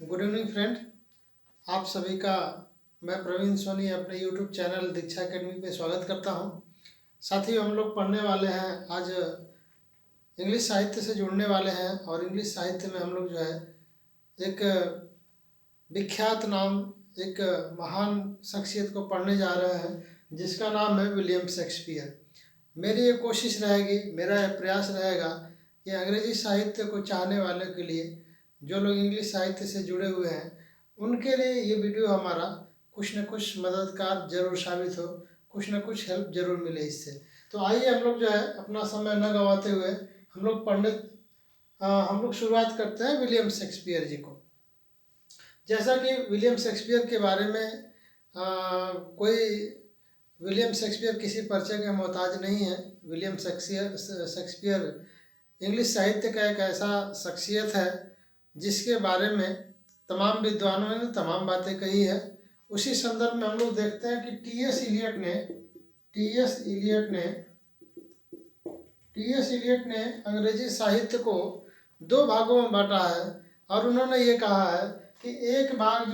Good evening friend. आप सभी का मैं प्रवीण सोनी अपने यूट्यूब चैनल दीक्षा अकेडमी पे स्वागत करता हूं। साथ ही हम लोग पढ़ने वाले हैं आज इंग्लिश साहित्य से जुड़ने वाले हैं और इंग्लिश साहित्य में हम लोग जो है एक विख्यात नाम, एक महान शख्सियत को पढ़ने जा रहे हैं जिसका नाम है विलियम शेक्सपियर। मेरी ये कोशिश रहेगी, मेरा यह प्रयास रहेगा कि अंग्रेजी साहित्य को चाहने वाले के लिए, जो लोग इंग्लिश साहित्य से जुड़े हुए हैं, उनके लिए ये वीडियो हमारा कुछ न कुछ मददगार जरूर साबित हो, कुछ न कुछ हेल्प जरूर मिले इससे। तो आइए हम लोग जो है अपना समय न गंवाते हुए हम लोग शुरुआत करते हैं विलियम शेक्सपियर जी को। जैसा कि विलियम शेक्सपियर के बारे में कोई विलियम शेक्सपियर किसी परिचय के मोहताज नहीं है। विलियम शेक्सपियर इंग्लिश साहित्य का एक ऐसा शख्सियत है जिसके बारे में तमाम विद्वानों ने तमाम बातें कही है। उसी संदर्भ में हम लोग देखते हैं कि टी.एस. इलियट ने अंग्रेजी साहित्य को दो भागों में बांटा है और उन्होंने ये कहा है कि एक भाग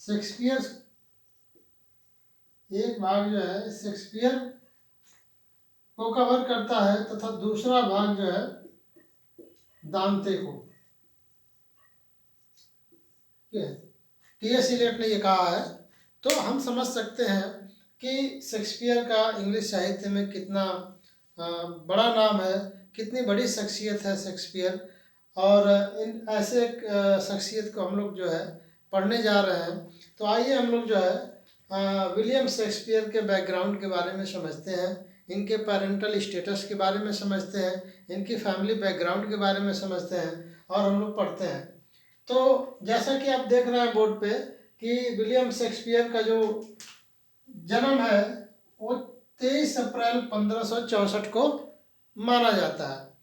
शेक्सपियर को कवर करता है तथा दूसरा भाग जो है दांते को। टी.एस. इलियट ने ये कहा है। तो हम समझ सकते हैं कि शेक्सपियर का इंग्लिश साहित्य में कितना बड़ा नाम है, कितनी बड़ी शख्सियत है शेक्सपियर। और इन ऐसे शख्सियत को हम लोग जो है पढ़ने जा रहे हैं। तो आइए हम लोग जो है विलियम शेक्सपियर के बैकग्राउंड के बारे में समझते हैं, इनके पेरेंटल स्टेटस के बारे में समझते हैं, इनकी फैमिली बैकग्राउंड के बारे में समझते हैं और हम लोग पढ़ते हैं। तो जैसा कि आप देख रहे हैं बोर्ड पे कि विलियम शेक्सपियर का जो जन्म है वो 23 अप्रैल 1564 को माना जाता है।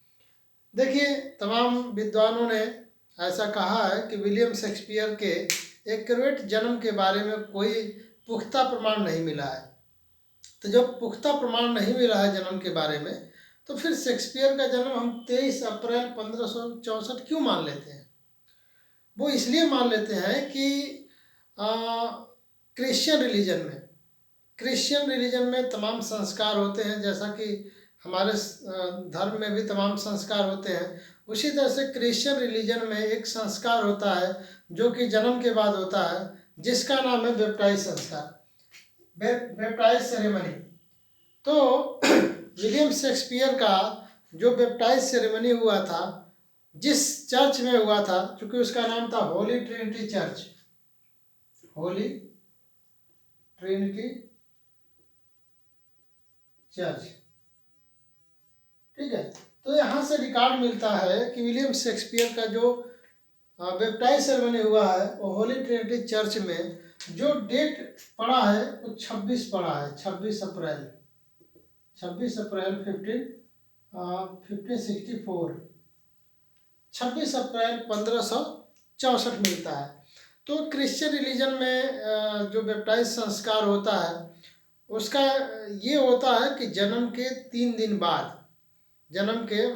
देखिए, तमाम विद्वानों ने ऐसा कहा है कि विलियम शेक्सपियर के एक्यूरेट जन्म के बारे में कोई पुख्ता प्रमाण नहीं मिला है। तो जब पुख्ता प्रमाण नहीं मिला है जन्म के बारे में, तो फिर शेक्सपियर का जन्म हम 23 अप्रैल 1564 क्यों मान लेते हैं? वो इसलिए मान लेते हैं कि क्रिश्चियन रिलीजन में तमाम संस्कार होते हैं। जैसा कि हमारे धर्म में भी तमाम संस्कार होते हैं, उसी तरह से क्रिश्चियन रिलीजन में एक संस्कार होता है जो कि जन्म के बाद होता है, जिसका नाम है बैप्टाइज संस्कार, बैप्टाइज सेरेमनी। तो विलियम शेक्सपियर का जो बैप्टाइज सेरेमनी हुआ था, जिस चर्च में हुआ था, क्योंकि उसका नाम था होली ट्रिनिटी चर्च, ठीक है। तो यहाँ से रिकॉर्ड मिलता है कि विलियम शेक्सपियर का जो बैप्टाइज सेरेमनी हुआ है वो होली ट्रिनिटी चर्च में जो डेट पड़ा है वो 26 पड़ा है, 26 अप्रैल 1564, 26 अप्रैल 1564 मिलता है। तो क्रिश्चियन रिलीजन में जो बैप्टाइज संस्कार होता है उसका ये होता है कि जन्म के 3 दिन बाद, जन्म के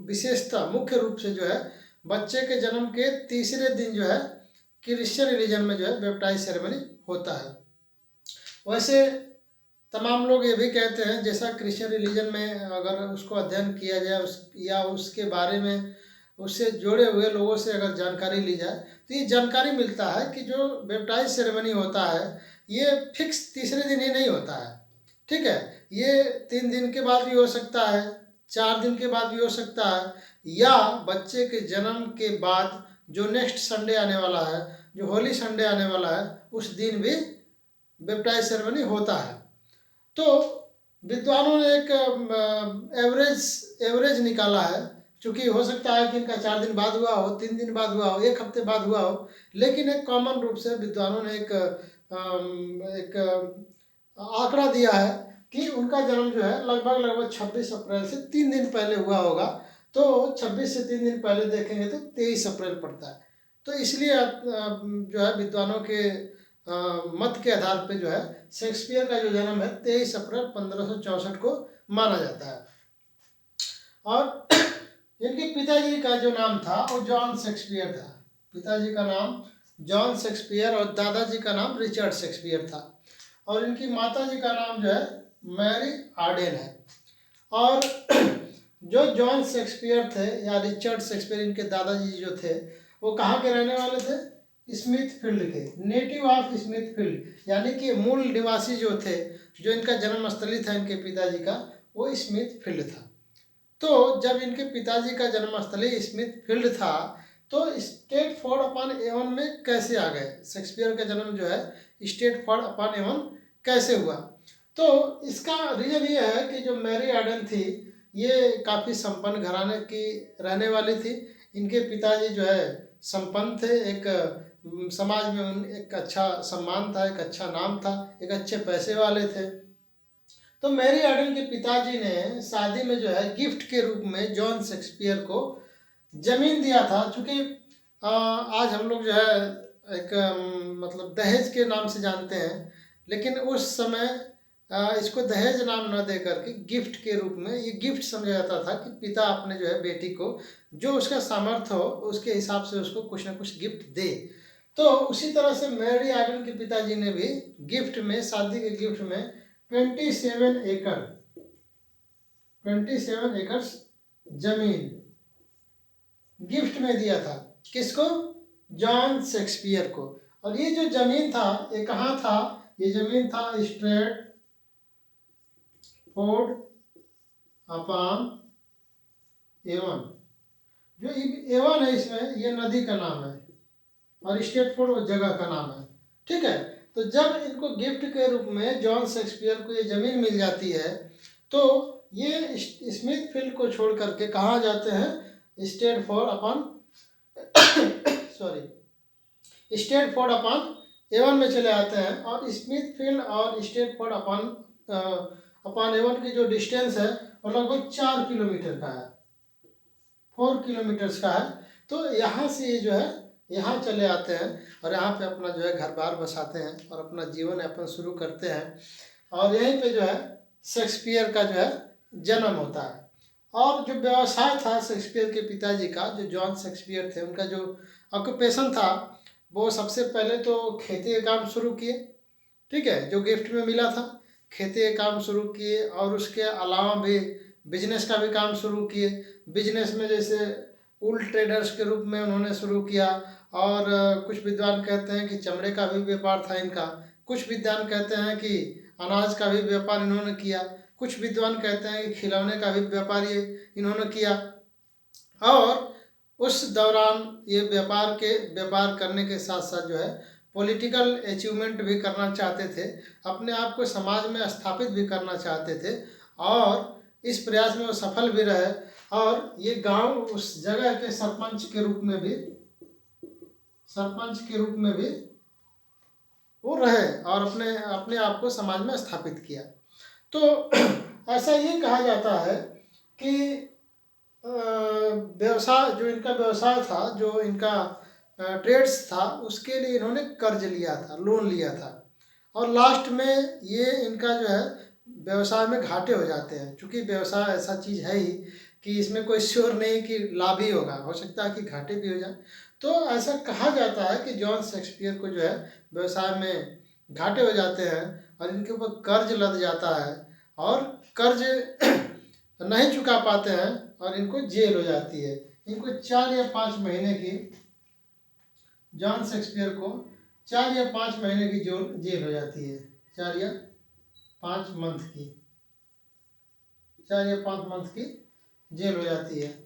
विशेषता मुख्य रूप से जो है बच्चे के जन्म के तीसरे दिन जो है क्रिश्चियन रिलीजन में जो है बैप्टाइज सेरेमनी होता है। वैसे तमाम लोग ये भी कहते हैं, जैसा क्रिश्चियन रिलीजन में अगर उसको अध्ययन किया जाए या उसके बारे में उससे जुड़े हुए लोगों से अगर जानकारी ली जाए तो ये जानकारी मिलता है कि जो बैप्टाइज सेरेमनी होता है ये फिक्स तीसरे दिन ही नहीं होता है, ठीक है। ये 3 दिन के बाद भी हो सकता है, 4 दिन के बाद भी हो सकता है, या बच्चे के जन्म के बाद जो नेक्स्ट संडे आने वाला है, जो होली संडे आने वाला है, उस दिन भी बैप्टाइज सेरेमनी होता है। तो विद्वानों ने एक एवरेज निकाला है, क्योंकि हो सकता है कि इनका 4 दिन बाद हुआ हो, 3 दिन बाद हुआ हो, 1 हफ्ते बाद हुआ हो, लेकिन एक कॉमन रूप से विद्वानों ने एक आंकड़ा दिया है कि उनका जन्म जो है लगभग 26 अप्रैल से 3 दिन पहले हुआ होगा। तो 26 से 3 दिन पहले देखेंगे तो 23 अप्रैल पड़ता है। तो इसलिए जो है विद्वानों के मत के आधार पे जो है शेक्सपियर का जो जन्म है 23 अप्रैल 1564 को माना जाता है। और इनके पिताजी का जो नाम था वो जॉन शेक्सपियर था। पिताजी का नाम जॉन शेक्सपियर और दादाजी का नाम रिचर्ड शेक्सपियर था। और इनकी माताजी का नाम जो है मैरी आर्डेन है। और जो जॉन शेक्सपियर थे या रिचर्ड शेक्सपियर, इनके दादाजी जो थे वो कहाँ के रहने वाले थे? स्मिथफील्ड के, नेटिव ऑफ स्मिथफील्ड, यानी कि मूल निवासी जो थे, जो इनका जन्मस्थली था इनके पिताजी का, वो स्मिथफील्ड था। तो जब इनके पिताजी का जन्मस्थली स्मिथफील्ड था तो स्टेटफोर्ड अपॉन एवन में कैसे आ गए? शेक्सपियर का जन्म जो है स्टेटफोर्ड अपॉन एवन कैसे हुआ? तो इसका रीजन ये है कि जो मैरी आर्डन थी ये काफ़ी संपन्न घराने की रहने वाली थी। इनके पिताजी जो है संपन्न थे, एक समाज में उन एक अच्छा सम्मान था, एक अच्छा नाम था, एक अच्छे पैसे वाले थे। तो मैरी आर्डन के पिताजी ने शादी में जो है गिफ्ट के रूप में जॉन शेक्सपियर को जमीन दिया था। चूँकि आज हम लोग जो है एक मतलब दहेज के नाम से जानते हैं, लेकिन उस समय इसको दहेज नाम न दे करके गिफ्ट के रूप में, ये गिफ्ट समझा जाता था कि पिता अपने जो है बेटी को जो उसका सामर्थ्य हो उसके हिसाब से उसको कुछ ना कुछ गिफ्ट दे। तो उसी तरह से मैरी आर्डन के पिताजी ने भी गिफ्ट में, शादी के गिफ्ट में 27 एकड़ जमीन गिफ्ट में दिया था। किसको? जॉन शेक्सपियर को। और ये जो जमीन था ये कहाँ था? ये जमीन था स्ट्रेटफोर्ड अपॉन एवन। जो एवन है इसमें, ये नदी का नाम है और स्ट्रेटफोर्ड वो जगह का नाम है। ठीक है। तो जब इनको गिफ्ट के रूप में जॉन शेक्सपियर को ये जमीन मिल जाती है तो ये स्मिथफील्ड को छोड़ करके कहाँ जाते हैं? Stratford upon Stratford upon Avon में चले आते हैं। और स्मिथफील्ड और स्ट्रेटफोर्ड अपॉन एवन की जो डिस्टेंस है वो लगभग 4 किलोमीटर का है, 4 किलोमीटर्स का है। तो यहाँ से ये जो है यहाँ चले आते हैं और यहाँ पे अपना जो है घर बार बसाते हैं और अपना जीवन यापन शुरू करते हैं। और यहीं पे जो है शेक्सपियर का जो है जन्म होता है। और जो व्यवसाय था शेक्सपियर के पिताजी का, जो जॉन शेक्सपियर थे, उनका जो ऑक्यूपेशन था वो सबसे पहले तो खेती का काम शुरू किए। ठीक है, जो गिफ्ट में मिला था खेती का काम शुरू किए और उसके अलावा भी बिजनेस का भी काम शुरू किए। बिजनेस में जैसे वूल ट्रेडर्स के रूप में उन्होंने शुरू किया। और कुछ विद्वान कहते हैं कि चमड़े का भी व्यापार था इनका। कुछ विद्वान कहते हैं कि अनाज का भी व्यापार इन्होंने किया। कुछ विद्वान कहते हैं कि खिलौने का भी व्यापार ये इन्होंने किया। और उस दौरान ये व्यापार करने के साथ साथ जो है पॉलिटिकल अचीवमेंट भी करना चाहते थे, अपने आप को समाज में स्थापित भी करना चाहते थे। और इस प्रयास में वो सफल भी रहे। और ये गांव उस जगह के सरपंच के रूप में भी वो रहे और अपने आप को समाज में स्थापित किया। तो ऐसा ये कहा जाता है कि व्यवसाय, जो इनका व्यवसाय था, जो इनका ट्रेड्स था, उसके लिए इन्होंने कर्ज लिया था, लोन लिया था। और लास्ट में ये इनका जो है व्यवसाय में घाटे हो जाते हैं। क्योंकि व्यवसाय ऐसा चीज़ है ही कि इसमें कोई श्योर नहीं कि लाभ ही होगा, हो सकता है कि घाटे भी हो जाए। तो ऐसा कहा जाता है कि जॉन शेक्सपियर को जो है व्यवसाय में घाटे हो जाते हैं और इनके ऊपर कर्ज लद जाता है और कर्ज नहीं चुका पाते हैं और इनको जेल हो जाती है। इनको 4 या 5 महीने की, जॉन शेक्सपियर को 4 या 5 महीने की जेल हो जाती है। 4 या 5 मंथ की 4 या 5 मंथ की जेल हो जाती है।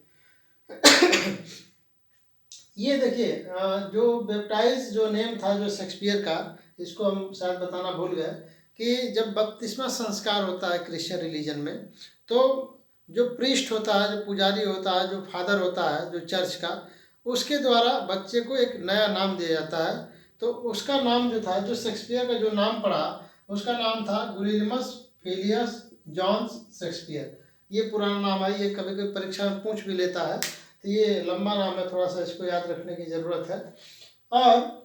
ये देखिए जो बैप्टाइज जो नेम था जो शेक्सपियर का, इसको हम शायद बताना भूल गए कि जब बपतिस्मा संस्कार होता है क्रिश्चियन रिलीजन में, तो जो प्रीस्ट होता है, जो पुजारी होता है, जो फादर होता है जो चर्च का, उसके द्वारा बच्चे को एक नया नाम दिया जाता है। तो उसका नाम जो था, जो शेक्सपियर का जो नाम पड़ा, उसका नाम था गुलियम्स फिलियस जॉन शेक्सपियर। ये पुराना नाम है, ये कभी कभी परीक्षा में पूछ भी लेता है, तो ये लंबा नाम है, थोड़ा सा इसको याद रखने की ज़रूरत है। और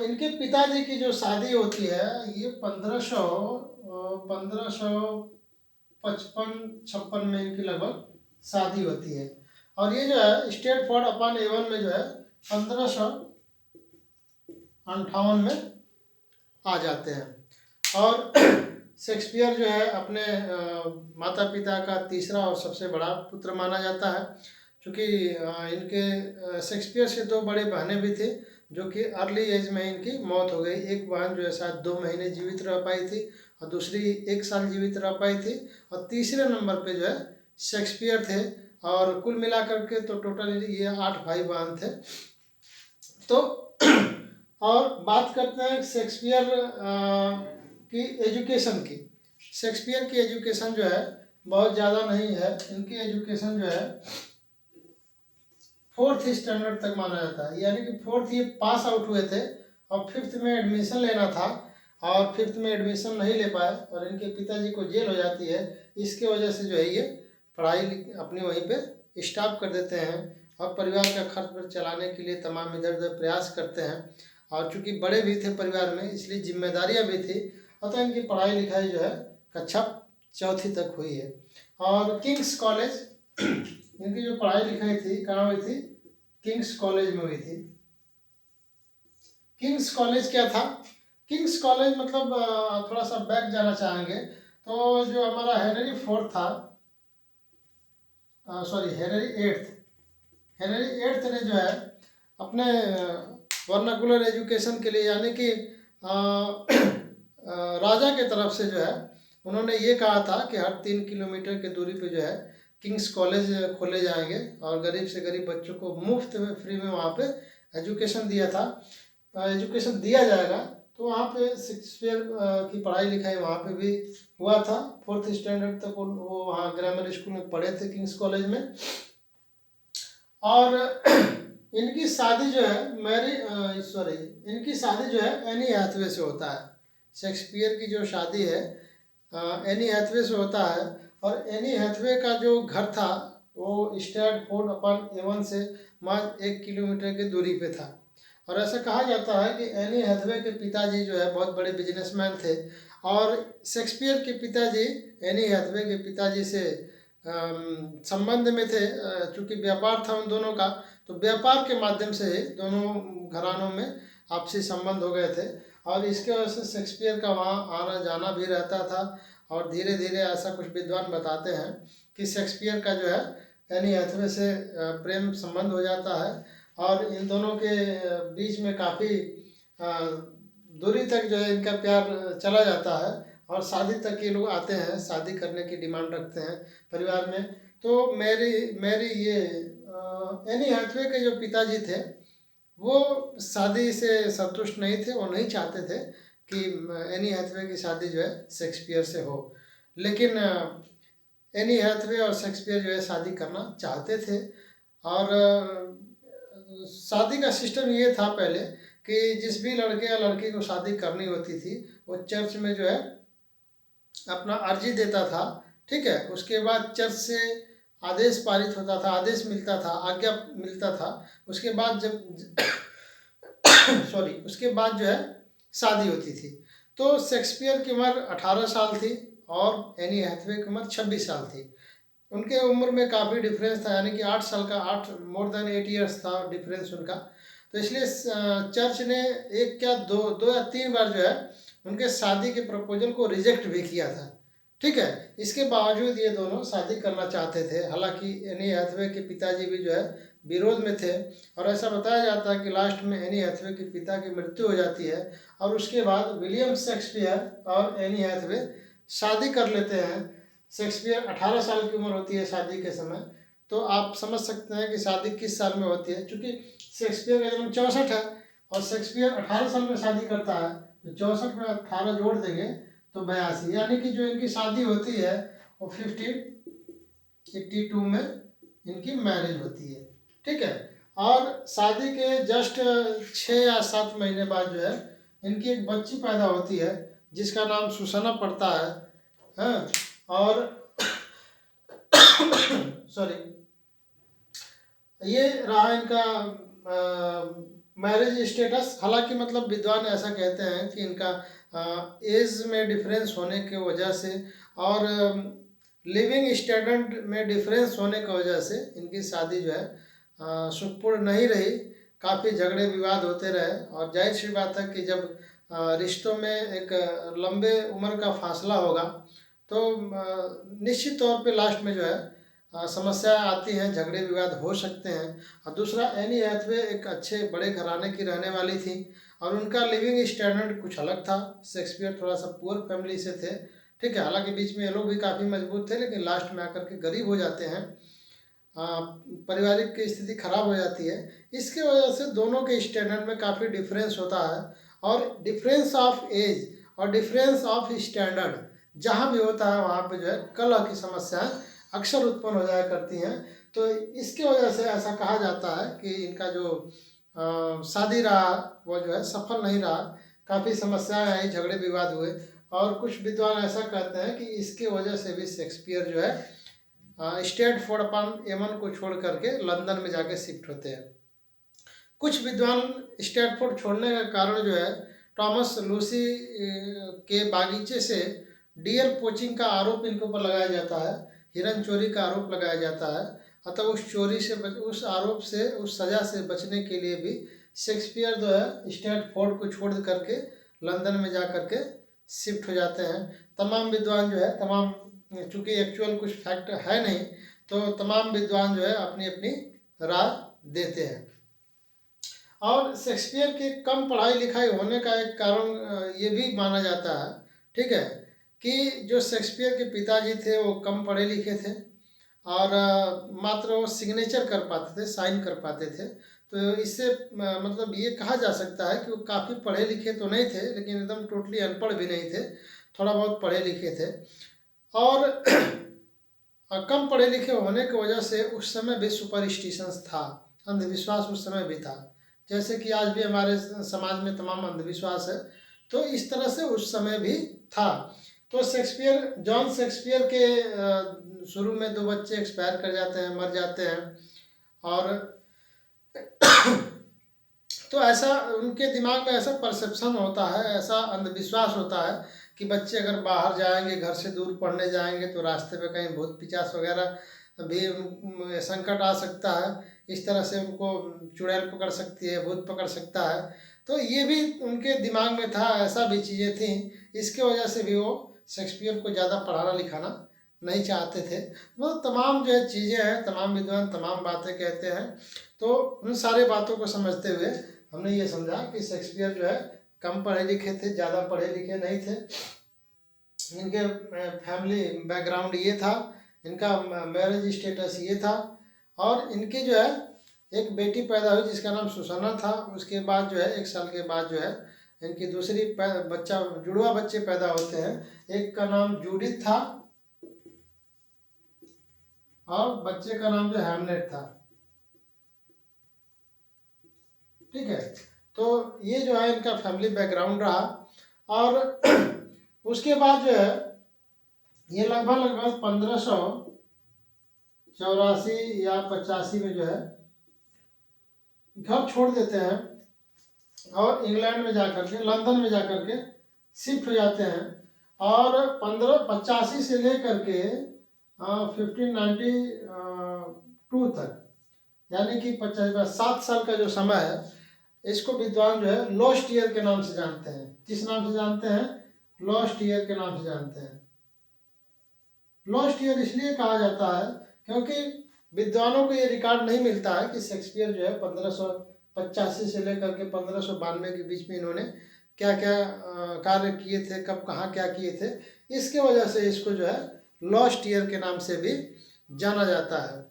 इनके पिताजी की जो शादी होती है ये 1555-56 में इनकी लगभग शादी होती है। और ये जो है स्ट्रेटफोर्ड अपॉन एवन में जो है 1558 में आ जाते हैं। और शेक्सपियर जो है अपने माता पिता का तीसरा और सबसे बड़ा पुत्र माना जाता है, क्योंकि इनके शेक्सपियर से दो बड़े बहनें भी थी जो कि अर्ली एज में इनकी मौत हो गई। एक बहन जो है शायद 2 महीने जीवित रह पाई थी और दूसरी 1 साल जीवित रह पाई थी, और तीसरे नंबर पे जो है शेक्सपियर थे। और कुल मिलाकर के तो टोटल ये 8 भाई बहन थे। तो और बात करते हैं शेक्सपियर की एजुकेशन की। शेक्सपियर की एजुकेशन जो है बहुत ज़्यादा नहीं है। इनकी एजुकेशन जो है 4th स्टैंडर्ड तक माना जाता है, यानी कि 4th ये पास आउट हुए थे और 5th में एडमिशन लेना था और 5th में एडमिशन नहीं ले पाए और इनके पिताजी को जेल हो जाती है। इसके वजह से जो है ये पढ़ाई अपनी वहीं पे स्टॉप कर देते हैं और परिवार का खर्च पर चलाने के लिए तमाम इधर उधर प्रयास करते हैं। और चूंकि बड़े भी थे परिवार में इसलिए जिम्मेदारियां भी थी, अतः इनकी पढ़ाई लिखाई जो है कक्षा 4th तक हुई है। और किंग्स कॉलेज इनकी जो पढ़ाई लिखाई थी कहाँ हुई थी? किंग्स कॉलेज में हुई थी। किंग्स कॉलेज क्या था? किंग्स कॉलेज मतलब थोड़ा सा बैक जाना चाहेंगे तो जो हमारा हेनरी 4th था, सॉरी हेनरी 8th ने जो है अपने वर्नाकुलर एजुकेशन के लिए, यानी कि राजा के तरफ से जो है उन्होंने ये कहा था कि हर 3 किलोमीटर की दूरी पे जो है किंग्स कॉलेज खोले जाएंगे और गरीब से गरीब बच्चों को मुफ्त में फ्री में वहाँ पे एजुकेशन दिया था, एजुकेशन दिया जाएगा। तो वहाँ पे शेक्सपियर की पढ़ाई लिखाई वहाँ पे भी हुआ था। 4th स्टैंडर्ड तक वो वहाँ ग्रामर स्कूल में पढ़े थे किंग्स कॉलेज में। और इनकी शादी जो है इनकी शादी जो है एनी हैथवे से होता है। शेक्सपियर की जो शादी है एनी हैथवे से होता है और एनी हैथवे का जो घर था वो स्ट्रैटफोर्ड अपॉन एवन से महज 1 किलोमीटर की दूरी पे था। और ऐसा कहा जाता है कि एनी हैथवे के पिताजी जो है बहुत बड़े बिजनेसमैन थे और शेक्सपियर के पिताजी एनी हैथवे के पिताजी से संबंध में थे। चूँकि व्यापार था उन दोनों का, तो व्यापार के माध्यम से ही दोनों घरानों में आपसी संबंध हो गए थे और इसके वजह से शेक्सपियर का वहाँ आना जाना भी रहता था। और धीरे धीरे ऐसा कुछ विद्वान बताते हैं कि शेक्सपियर का जो है एनी हैथवे से प्रेम संबंध हो जाता है और इन दोनों के बीच में काफ़ी दूरी तक जो है इनका प्यार चला जाता है और शादी तक ये लोग आते हैं, शादी करने की डिमांड रखते हैं परिवार में। तो मेरी ये एनी हैथवे के जो पिताजी थे वो शादी से संतुष्ट नहीं थे, वो नहीं चाहते थे कि एनी हैथवे की शादी जो है शेक्सपियर से हो। लेकिन एनी हैथवे और शेक्सपियर जो है शादी करना चाहते थे। और शादी का सिस्टम ये था पहले कि जिस भी लड़के या लड़की को शादी करनी होती थी वो चर्च में जो है अपना अर्जी देता था, ठीक है। उसके बाद चर्च से आदेश पारित होता था, आदेश मिलता था, आज्ञा मिलता था। उसके बाद जब उसके बाद जो है शादी होती थी। तो शेक्सपियर की उम्र 18 साल थी और एनी हैथवे की उम्र 26 साल थी। उनके उम्र में काफ़ी डिफरेंस था, यानी कि 8 साल का मोर देन 8 ईयर्स था डिफरेंस उनका। तो इसलिए चर्च ने एक क्या दो या तीन बार जो है उनके शादी के प्रपोजल को रिजेक्ट भी किया था, ठीक है। इसके बावजूद ये दोनों शादी करना चाहते थे। हालांकि एनी हैथवे के पिताजी भी जो है विरोध में थे और ऐसा बताया जाता है कि लास्ट में एनी हैथवे के पिता की मृत्यु हो जाती है और उसके बाद विलियम शेक्सपियर और एनी हैथवे शादी कर लेते हैं। शेक्सपियर 18 साल की उम्र होती है शादी के समय। तो आप समझ सकते हैं कि शादी किस साल में होती है। चूँकि शेक्सपियर का जन्म 64 है और शेक्सपियर 18 साल में शादी करता है, तो 64 में 18 जोड़ देंगे तो 82, यानी कि जो इनकी शादी होती है वो 1582 में इनकी मैरिज होती है, ठीक है। और शादी के जस्ट 6 या 7 महीने बाद जो है इनकी एक बच्ची पैदा होती है जिसका नाम सुसना पड़ता है, हाँ। और ये रहा इनका मैरिज स्टेटस। हालांकि मतलब विद्वान ऐसा कहते हैं कि इनका एज में डिफरेंस होने की वजह से और लिविंग स्टैंडर्ड में डिफरेंस होने की वजह से इनकी शादी जो है सुखपूर्ण नहीं रही, काफ़ी झगड़े विवाद होते रहे। और जाहिर सी बात है कि जब रिश्तों में एक लंबे उम्र का फासला होगा तो निश्चित तौर पे लास्ट में जो है समस्या आती हैं, झगड़े विवाद हो सकते हैं। और दूसरा, एनी हैथवे एक अच्छे बड़े घराने की रहने वाली थी और उनका लिविंग स्टैंडर्ड कुछ अलग था। शेक्सपियर थोड़ा सा पुअर फैमिली से थे, ठीक है। हालांकि बीच में ये लोग भी काफ़ी मजबूत थे, लेकिन लास्ट में आकर के गरीब हो जाते हैं, पारिवारिक की स्थिति खराब हो जाती है। इसके वजह से दोनों के स्टैंडर्ड में काफ़ी डिफरेंस होता है। और डिफरेंस ऑफ एज और डिफरेंस ऑफ स्टैंडर्ड जहाँ भी होता है वहाँ पे जो है कलह की समस्याएं अक्सर उत्पन्न हो जाया करती हैं। तो इसके वजह से ऐसा कहा जाता है कि इनका जो शादी रहा वो जो है सफल नहीं रहा, काफ़ी समस्याएं आई, झगड़े विवाद हुए। और कुछ विद्वान ऐसा कहते हैं कि इसके वजह से भी शेक्सपियर जो है स्टैटफोर्ड अपॉन एवन को छोड़ करके लंदन में जाके शिफ्ट होते हैं। कुछ विद्वान स्टैटफोर्ड छोड़ने का कारण जो है टॉमस लूसी के बागीचे से डियर पोचिंग का आरोप इनके ऊपर लगाया जाता है, हिरन चोरी का आरोप लगाया जाता है। अतः उस चोरी से उस आरोप से, उस सज़ा से बचने के लिए भी शेक्सपियर जो है स्टैटफोर्ड को छोड़ करके लंदन में जा करके शिफ्ट हो जाते हैं। तमाम विद्वान जो है, तमाम, चूँकि एक्चुअल कुछ फैक्ट है नहीं, तो तमाम विद्वान जो है अपनी अपनी राय देते हैं। और शेक्सपियर के कम पढ़ाई लिखाई होने का एक कारण ये भी माना जाता है, ठीक है, कि जो शेक्सपियर के पिताजी थे वो कम पढ़े लिखे थे और मात्र वो सिग्नेचर कर पाते थे, साइन कर पाते थे। तो इससे मतलब ये कहा जा सकता है कि वो काफ़ी पढ़े लिखे तो नहीं थे, लेकिन एकदम टोटली अनपढ़ भी नहीं थे, थोड़ा बहुत पढ़े लिखे थे। और कम पढ़े लिखे होने की वजह से उस समय भी सुपरस्टिशंस था, अंधविश्वास उस समय भी था। जैसे कि आज भी हमारे समाज में तमाम अंधविश्वास है, तो इस तरह से उस समय भी था। तो शेक्सपियर, जॉन शेक्सपियर के शुरू में 2 बच्चे एक्सपायर कर जाते हैं, मर जाते हैं। और तो ऐसा उनके दिमाग में ऐसा परसेप्शन होता है, ऐसा अंधविश्वास होता है कि बच्चे अगर बाहर जाएंगे, घर से दूर पढ़ने जाएंगे, तो रास्ते में कहीं भूत पिशाच वगैरह भी संकट आ सकता है। इस तरह से उनको चुड़ैल पकड़ सकती है, भूत पकड़ सकता है। तो ये भी उनके दिमाग में था, ऐसा भी चीज़ें थी। इसके वजह से भी वो शेक्सपियर को ज़्यादा पढ़ाना लिखाना नहीं चाहते थे। वो तमाम जो है चीज़ें हैं, तमाम विद्वान तमाम बातें कहते हैं। तो उन सारे बातों को समझते हुए हमने ये समझा कि शेक्सपियर जो है कम पढ़े लिखे थे, ज़्यादा पढ़े लिखे नहीं थे। इनके फैमिली बैकग्राउंड ये था, इनका मैरिज स्टेटस ये था। और इनकी जो है एक बेटी पैदा हुई जिसका नाम सुसन्ना था। उसके बाद जो है 1 साल के बाद जो है इनकी दूसरी बच्चा, जुड़वा बच्चे पैदा होते हैं। एक का नाम जूडिथ था और बच्चे का नाम जो हैमलेट था, ठीक है। तो ये जो है इनका फैमिली बैकग्राउंड रहा। और उसके बाद जो है ये लगभग 1584 या 85 में जो है घर छोड़ देते हैं और इंग्लैंड में जाकर के, लंदन में जाकर के शिफ्ट हो जाते हैं। और 1585 से लेकर के 1592 तक, यानी कि 7 साल का जो समय है, इसको विद्वान जो है लॉस्ट ईयर के नाम से जानते हैं। किस नाम से जानते हैं? लॉस्ट ईयर के नाम से जानते हैं। लॉस्ट ईयर इसलिए कहा जाता है क्योंकि विद्वानों को ये रिकॉर्ड नहीं मिलता है कि शेक्सपियर जो है 1585 से लेकर के 1592 के बीच में इन्होंने क्या क्या कार्य किए थे, कब कहाँ क्या किए थे। इसके वजह से इसको जो है लॉस्ट ईयर के नाम से भी जाना जाता है।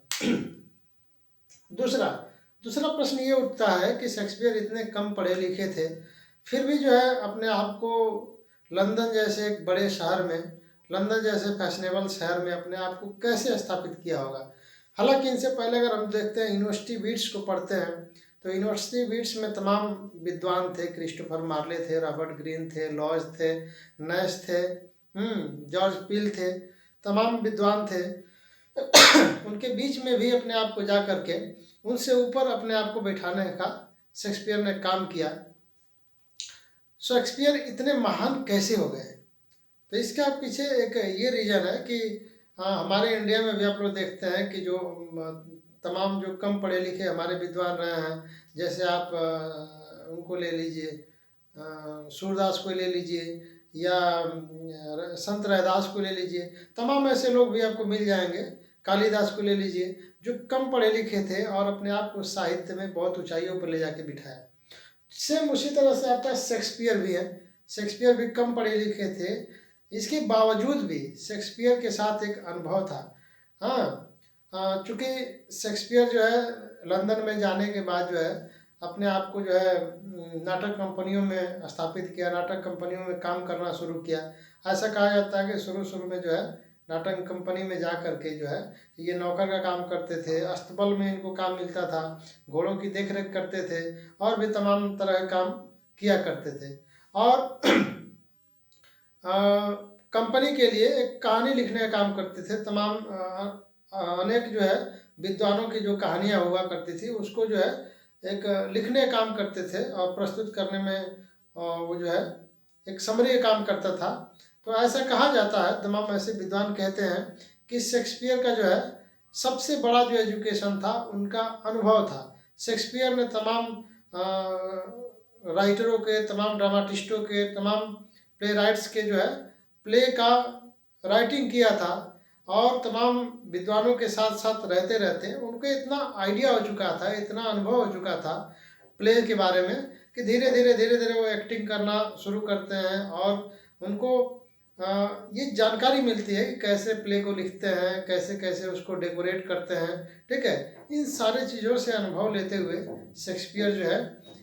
दूसरा प्रश्न ये उठता है कि शेक्सपियर इतने कम पढ़े लिखे थे, फिर भी जो है अपने आप को लंदन जैसे एक बड़े शहर में, लंदन जैसे फैशनेबल शहर में अपने आप को कैसे स्थापित किया होगा। हालांकि इनसे पहले अगर हम देखते हैं, यूनिवर्सिटी वीट्स को पढ़ते हैं, तो यूनिवर्सिटी वीट्स में तमाम विद्वान थे। क्रिस्टोफर मार्ले थे, रॉबर्ट ग्रीन थे, लॉज थे, नैश थे, जॉर्ज पील थे, तमाम विद्वान थे। उनके बीच में भी अपने आप को जा करके उनसे ऊपर अपने आप को बैठाने का शेक्सपियर ने काम किया। शेक्सपियर इतने महान कैसे हो गए? तो इसका पीछे एक ये रीज़न है कि हमारे इंडिया में भी आप लोग देखते हैं कि जो तमाम जो कम पढ़े लिखे हमारे विद्वान रहे हैं, जैसे आप उनको ले लीजिए, सूरदास को ले लीजिए या संत रैदास को ले लीजिए, तमाम ऐसे लोग भी आपको मिल जाएंगे। कालिदास को ले लीजिए, जो कम पढ़े लिखे थे और अपने आप को साहित्य में बहुत ऊंचाइयों पर ले जाके बिठाया। सेम उसी तरह से आपका शेक्सपियर भी है। शेक्सपियर भी कम पढ़े लिखे थे, इसके बावजूद भी शेक्सपियर के साथ एक अनुभव था। हाँ, चूँकि शेक्सपियर जो है लंदन में जाने के बाद जो है अपने आप को जो है नाटक कंपनियों में स्थापित किया, नाटक कंपनियों में काम करना शुरू किया। ऐसा कहा जाता है कि शुरू शुरू में जो है नाटक कंपनी में जा कर के जो है ये नौकर का काम करते थे, अस्तबल में इनको काम मिलता था, घोड़ों की देख रेख करते थे और भी तमाम तरह के काम किया करते थे। और कंपनी के लिए एक कहानी लिखने का काम करते थे। तमाम अनेक जो है विद्वानों की जो कहानियाँ हुआ करती थी उसको जो है एक लिखने का काम करते थे और प्रस्तुत करने में वो जो है एक समरी काम करता था। तो ऐसा कहा जाता है, तमाम ऐसे विद्वान कहते हैं कि शेक्सपियर का जो है सबसे बड़ा जो एजुकेशन था उनका अनुभव था। शेक्सपियर ने तमाम राइटरों के, तमाम ड्रामाटिस्टों के, तमाम प्ले राइट्स के जो है प्ले का राइटिंग किया था और तमाम विद्वानों के साथ साथ रहते रहते उनको इतना आइडिया हो चुका था, इतना अनुभव हो चुका था प्ले के बारे में कि धीरे धीरे वो एक्टिंग करना शुरू करते हैं और उनको ये जानकारी मिलती है कि कैसे प्ले को लिखते हैं, कैसे कैसे उसको डेकोरेट करते हैं। ठीक है, इन सारी चीज़ों से अनुभव लेते हुए शेक्सपियर जो है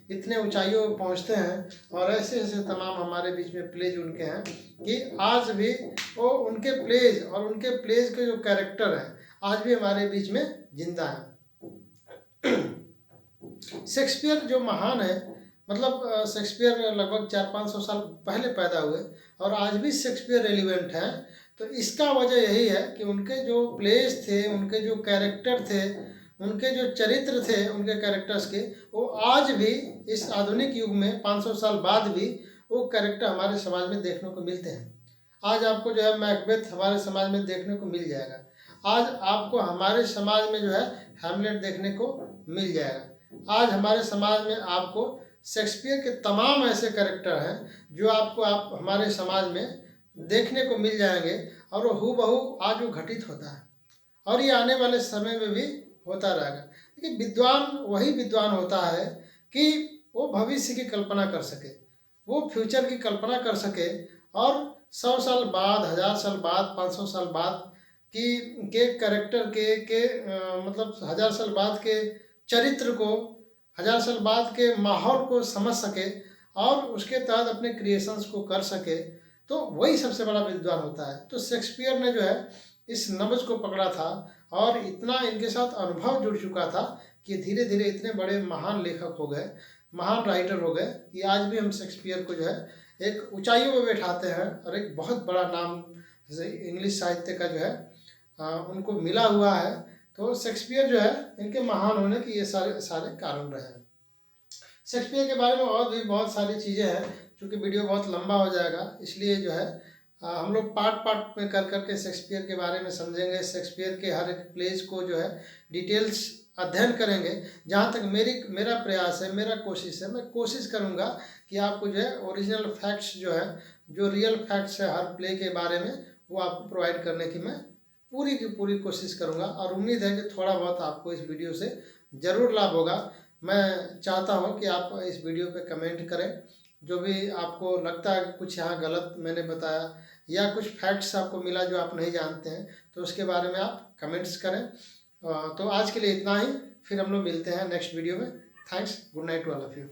इतने ऊंचाइयों पर पहुँचते हैं और ऐसे ऐसे तमाम हमारे बीच में प्लेज उनके हैं कि आज भी वो उनके प्लेज और उनके प्लेज के जो कैरेक्टर हैं आज भी हमारे बीच में जिंदा हैं। शेक्सपियर जो महान है, मतलब शेक्सपियर लगभग 400-500 साल पहले पैदा हुए और आज भी शेक्सपियर रेलिवेंट हैं। तो इसका वजह यही है कि उनके जो प्लेस थे, उनके जो कैरेक्टर थे, उनके जो चरित्र थे उनके कैरेक्टर्स के, वो आज भी इस आधुनिक युग में 500 साल बाद भी वो कैरेक्टर हमारे समाज में देखने को मिलते हैं। आज आपको जो है मैकबेथ हमारे समाज में देखने को मिल जाएगा। आज आपको हमारे समाज में जो है हैमलेट देखने को मिल जाएगा। आज हमारे समाज में आपको शेक्सपियर के तमाम ऐसे कैरेक्टर हैं जो आपको हमारे समाज में देखने को मिल जाएंगे और वो हूबहू आज वो घटित होता है और ये आने वाले समय में भी होता रहेगा। देखिए, विद्वान वही विद्वान होता है कि वो भविष्य की कल्पना कर सके, वो फ्यूचर की कल्पना कर सके और 100 साल बाद, 1000 साल बाद, 500 साल बाद के कैरेक्टर के मतलब 1000 साल बाद के चरित्र को, 1000 साल बाद के माहौल को समझ सके और उसके तहत अपने क्रिएशंस को कर सके, तो वही सबसे बड़ा विद्वान होता है। तो शेक्सपियर ने जो है इस नब्ज को पकड़ा था और इतना इनके साथ अनुभव जुड़ चुका था कि धीरे धीरे इतने बड़े महान लेखक हो गए, महान राइटर हो गए कि आज भी हम शेक्सपियर को जो है एक ऊंचाइयों में बैठाते हैं और एक बहुत बड़ा नाम जैसे इंग्लिश साहित्य का जो है उनको मिला हुआ है। तो शेक्सपियर जो है इनके महान होने के ये सारे सारे कारण रहे हैं। शेक्सपियर के बारे में और भी बहुत सारी चीज़ें हैं, क्योंकि वीडियो बहुत लंबा हो जाएगा, इसलिए जो है हम लोग पार्ट पार्ट में कर करके शेक्सपियर के बारे में समझेंगे। शेक्सपियर के हर एक प्लेस को जो है डिटेल्स अध्ययन करेंगे। जहाँ तक मेरा प्रयास है, मेरा कोशिश है, मैं कोशिश करूँगा कि आपको जो है ओरिजिनल फैक्ट्स जो है, जो रियल फैक्ट्स है हर प्ले के बारे में, वो आपको प्रोवाइड करने की मैं पूरी की पूरी कोशिश करूँगा और उम्मीद है कि थोड़ा बहुत आपको इस वीडियो से ज़रूर लाभ होगा। मैं चाहता हूँ कि आप इस वीडियो पे कमेंट करें, जो भी आपको लगता है कि कुछ यहाँ गलत मैंने बताया या कुछ फैक्ट्स आपको मिला जो आप नहीं जानते हैं, तो उसके बारे में आप कमेंट्स करें। तो आज के लिए इतना ही, फिर हम लोग मिलते हैं नेक्स्ट वीडियो में। Thanks, good night to all of you.